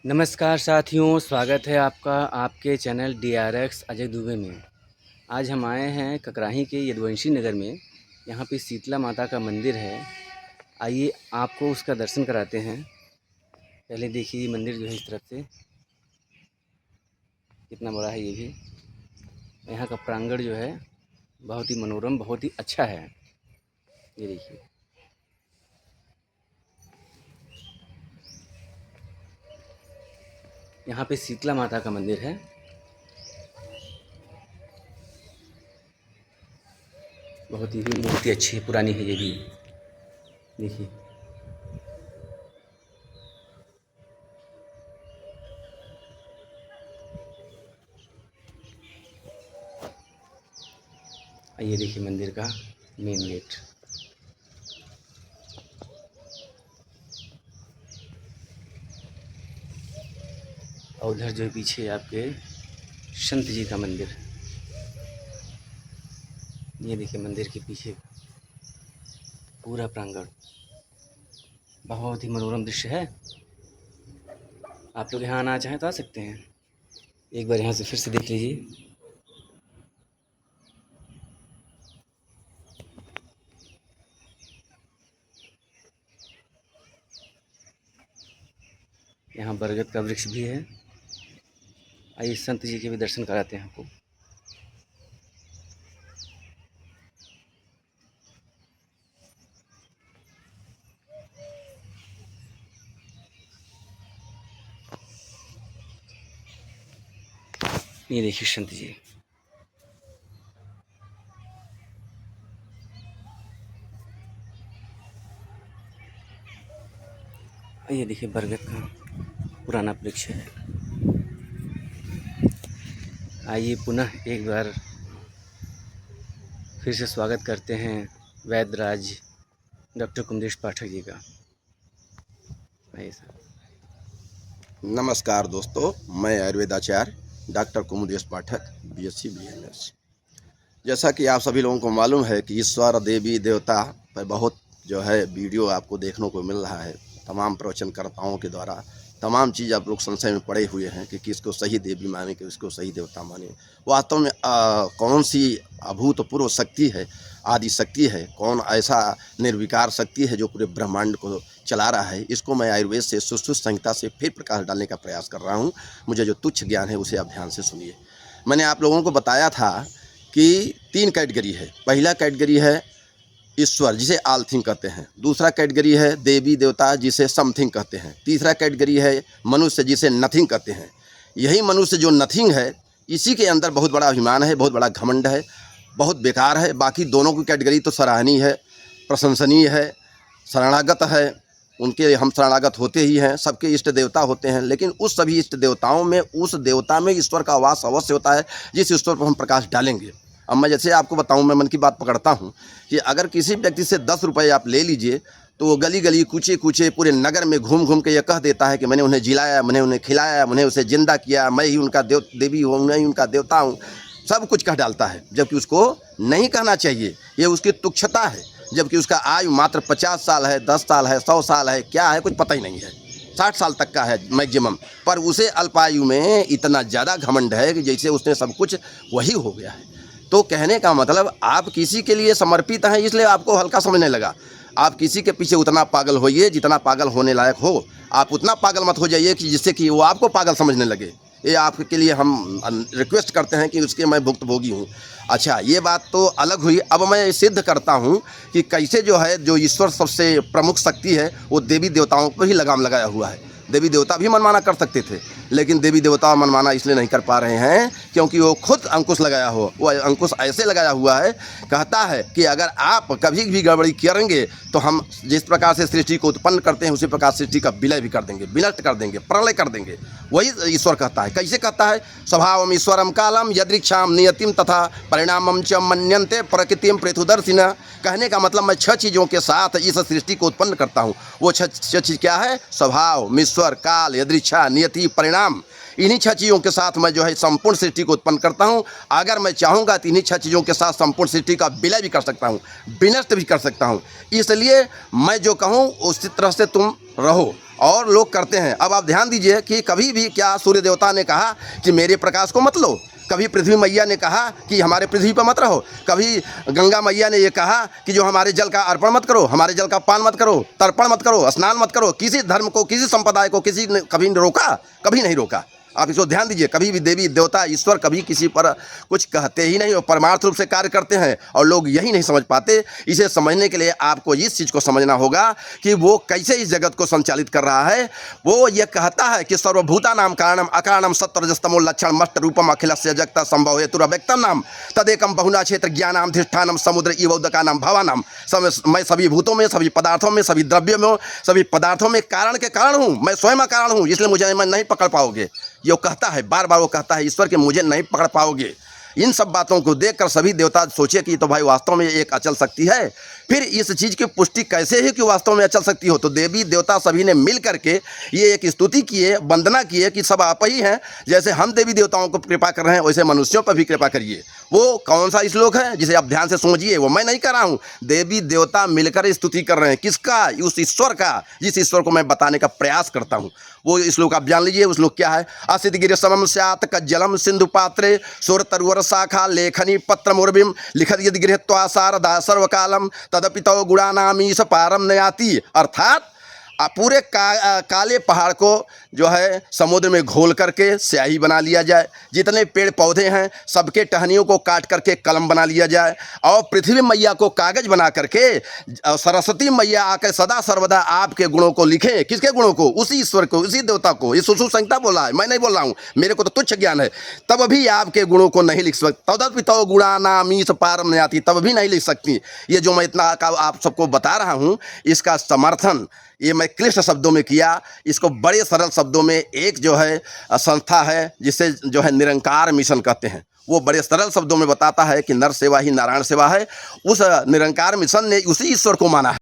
नमस्कार साथियों, स्वागत है आपका आपके चैनल DRX अजय दुबे में। आज हम आए हैं ककराही के यदुवंशी नगर में। यहाँ पे शीतला माता का मंदिर है। आइए आपको उसका दर्शन कराते हैं। पहले देखिए ये मंदिर जो है इस तरफ से कितना बड़ा है। ये भी यहाँ का प्रांगण जो है बहुत ही मनोरम, बहुत ही अच्छा है। ये देखिए, यहाँ पे शीतला माता का मंदिर है। बहुत ही अच्छी पुरानी है ये भी। देखिए, ये देखिए मंदिर का मेन गेट। और उधर जो पीछे आपके संत जी का मंदिर। ये देखिए मंदिर के पीछे पूरा प्रांगण बहुत ही मनोरम दृश्य है। आप लोग यहाँ आना चाहें तो आ सकते हैं। एक बार यहाँ से फिर से देख लीजिए। यहाँ बरगद का वृक्ष भी है। आइए संत जी के भी दर्शन कराते हैं आपको। ये देखिए संत जी। ये देखिए बरगद का पुराना वृक्ष है। आइए पुनः एक बार फिर से स्वागत करते हैं वैद्यराज डॉक्टर कुमदेश पाठक जी का। भाई साहब, नमस्कार दोस्तों, मैं आयुर्वेदाचार्य डॉक्टर कुमुदेश पाठक BSc BMS। जैसा कि आप सभी लोगों को मालूम है कि ईश्वर देवी देवता पर बहुत जो है वीडियो आपको देखने को मिल रहा है। तमाम प्रवचनकर्ताओं के द्वारा तमाम चीज़ आप लोग संशय में पड़े हुए हैं कि किसको सही देवी माने, किसको सही देवता माने। वास्तव में कौन सी अभूतपूर्व शक्ति है, आदि शक्ति है, कौन ऐसा निर्विकार शक्ति है जो पूरे ब्रह्मांड को चला रहा है, इसको मैं आयुर्वेद से सुश्रुत संहिता से फिर प्रकाश डालने का प्रयास कर रहा हूँ। मुझे जो तुच्छ ज्ञान है उसे आप ध्यान से सुनिए। मैंने आप लोगों को बताया था कि 3 कैटेगरी है। पहला कैटेगरी है ईश्वर, जिसे ऑल थिंग कहते हैं। दूसरा कैटेगरी है देवी देवता, जिसे समथिंग कहते हैं। तीसरा कैटेगरी है मनुष्य, जिसे नथिंग कहते हैं। यही मनुष्य जो नथिंग है, इसी के अंदर बहुत बड़ा अभिमान है, बहुत बड़ा घमंड है, बहुत बेकार है। बाकी दोनों की कैटेगरी तो सराहनीय है, प्रशंसनीय है, शरणागत है। उनके हम शरणागत होते ही हैं। सबके इष्ट देवता होते हैं, लेकिन उस सभी इष्ट देवताओं में उस देवता में ईश्वर का वास अवश्य होता है, जिस ईश्वर पर हम प्रकाश डालेंगे। अब मैं जैसे आपको बताऊं, मैं मन की बात पकड़ता हूं कि अगर किसी व्यक्ति से 10 रुपये आप ले लीजिए, तो वो गली गली कूचे कूचे पूरे नगर में घूम घूम के ये कह देता है कि मैंने उन्हें जिलाया, मैंने उन्हें खिलाया, मैंने उसे जिंदा किया, मैं ही उनका देवी हूँ, मैं ही उनका देवता हूँ। सब कुछ कह डालता है, जबकि उसको नहीं कहना चाहिए। ये उसकी तुच्छता है। जबकि उसका आयु मात्र 50 साल है, 10 साल है, 100 साल है, क्या है कुछ पता ही नहीं है। 60 साल तक का है मैक्सिमम, पर उसे अल्पायु में इतना ज़्यादा घमंड है कि जैसे उसने सब कुछ वही हो गया है। तो कहने का मतलब, आप किसी के लिए समर्पित हैं, इसलिए आपको हल्का समझने लगा। आप किसी के पीछे उतना पागल होइए जितना पागल होने लायक हो। आप उतना पागल मत हो जाइए कि जिससे कि वो आपको पागल समझने लगे। ये आपके लिए हम रिक्वेस्ट करते हैं कि उसके मैं भुक्तभोगी हूँ। अच्छा, ये बात तो अलग हुई। अब मैं सिद्ध करता हूँ कि कैसे जो है, जो ईश्वर सबसे प्रमुख शक्ति है, वो देवी देवताओं पर ही लगाम लगाया हुआ है। देवी देवता भी मनमाना कर सकते थे, लेकिन देवी देवता मनमाना इसलिए नहीं कर पा रहे हैं क्योंकि वो खुद अंकुश लगाया हो। वो अंकुश ऐसे लगाया हुआ है, कहता है कि अगर आप कभी भी गड़बड़ी करेंगे तो हम जिस प्रकार से सृष्टि को उत्पन्न करते हैं, उसी प्रकार सृष्टि का विलय भी कर देंगे, विनष्ट कर देंगे, प्रलय कर देंगे। वही ईश्वर कहता है। कैसे कहता है? स्वभावम ईश्वरम कालम यदृक्षाम नियतिम तथा परिणामम च मन्यन्ते प्रकृतिम प्रेतुदर्शिना। कहने का मतलब, मैं 6 चीज़ों के साथ इस सृष्टि को उत्पन्न करता हूँ। वो 6 चीज़ क्या है? स्वभाव, ईश्वर, काल, यदृच्छा, नियति, परिणाम। इन्हीं 6 चीज़ों के साथ मैं जो है संपूर्ण सृष्टि को उत्पन्न करता हूँ। अगर मैं चाहूँगा तो इन्हीं 6 चीज़ों के साथ संपूर्ण सृष्टि का विलय भी कर सकता हूँ, विनष्ट भी कर सकता हूँ। इसलिए मैं जो कहूँ उसी तरह से तुम रहो। और लोग करते हैं। अब आप ध्यान दीजिए कि कभी भी क्या सूर्य देवता ने कहा कि मेरे प्रकाश को मत लो, कभी पृथ्वी मैया ने कहा कि हमारे पृथ्वी पर मत रहो, कभी गंगा मैया ने ये कहा कि जो हमारे जल का अर्पण मत करो, हमारे जल का पान मत करो, तर्पण मत करो, स्नान मत करो। किसी धर्म को, किसी संप्रदाय को किसी ने कभी रोका? कभी नहीं रोका। आप इसको ध्यान दीजिए, कभी भी देवी देवता ईश्वर कभी किसी पर कुछ कहते ही नहीं और परमार्थ रूप से कार्य करते हैं, और लोग यही नहीं समझ पाते। इसे समझने के लिए आपको इस चीज़ को समझना होगा कि वो कैसे इस जगत को संचालित कर रहा है। वो ये कहता है कि सर्वभूतानां कारणम अकारणम सत्वरजस्तमो लक्षण मष्ट रूपम अखिलस्य जगत संभव हेतुरव्यक्तम नाम तदेकम बहुना क्षेत्र ज्ञानाधिष्ठानम समुद्र इवोदकानाम भवानाम। मैं सभी भूतों में, सभी पदार्थों में, सभी द्रव्यों में, सभी पदार्थों में कारण के कारण हूँ। मैं स्वयं कारण हूँ, इसलिए मुझे नहीं पकड़ पाओगे। ये वो कहता है, बार बार वो कहता है ईश्वर कि मुझे नहीं पकड़ पाओगे। इन सब बातों को देखकर सभी देवता सोचे कि तो भाई वास्तव में एक अचल शक्ति है। फिर इस चीज़ की पुष्टि कैसे है कि वास्तव में अचल शक्ति हो? तो देवी देवता सभी ने मिल करके ये एक स्तुति किए, वंदना किए कि सब आप ही हैं। जैसे हम देवी देवताओं को कृपा कर रहे हैं वैसे मनुष्यों पर भी कृपा करिए। वो कौन सा श्लोक है जिसे आप ध्यान से समझिए, वो मैं नहीं कर रहा हूँ, देवी देवता मिलकर स्तुति कर रहे हैं। किसका? उस ईश्वर का, जिस ईश्वर को मैं बताने का प्रयास करता हूँ। वो श्लोक आप जान लीजिए। उस श्लोक क्या है? असित गिर समम स्यात् कज्जलम सिंधु पात्रे सोर तरुवर शाखा लेखनी पत्र मुर्भिम लिखत यदि गृहत्वा शारदा सर्वकालम तदपि तव गुणानामीश पारम नयाति। अर्थात पूरे काले पहाड़ को जो है समुद्र में घोल करके स्याही बना लिया जाए, जितने पेड़ पौधे हैं सबके टहनियों को काट करके कलम बना लिया जाए, और पृथ्वी मैया को कागज बना करके सरस्वती मैया आकर सदा सर्वदा आपके गुणों को लिखें। किसके गुणों को? उसी ईश्वर को, उसी देवता को। ये सुश्रुत संहिता बोला है, मैं नहीं बोल रहा हूँ, मेरे को तो तुच्छ ज्ञान है। तब भी आपके गुणों को नहीं लिख सकते। तदपि तव गुणानामीश पारम नयाति, तब भी नहीं लिख सकती। ये जो मैं इतना आप सबको बता रहा हूँ, इसका समर्थन ये मैं क्लिष्ट शब्दों में किया। इसको बड़े सरल शब्दों में एक जो है संस्था है जिसे जो है निरंकार मिशन कहते हैं, वो बड़े सरल शब्दों में बताता है कि नर सेवा ही नारायण सेवा है। उस निरंकार मिशन ने उसी ईश्वर को माना है।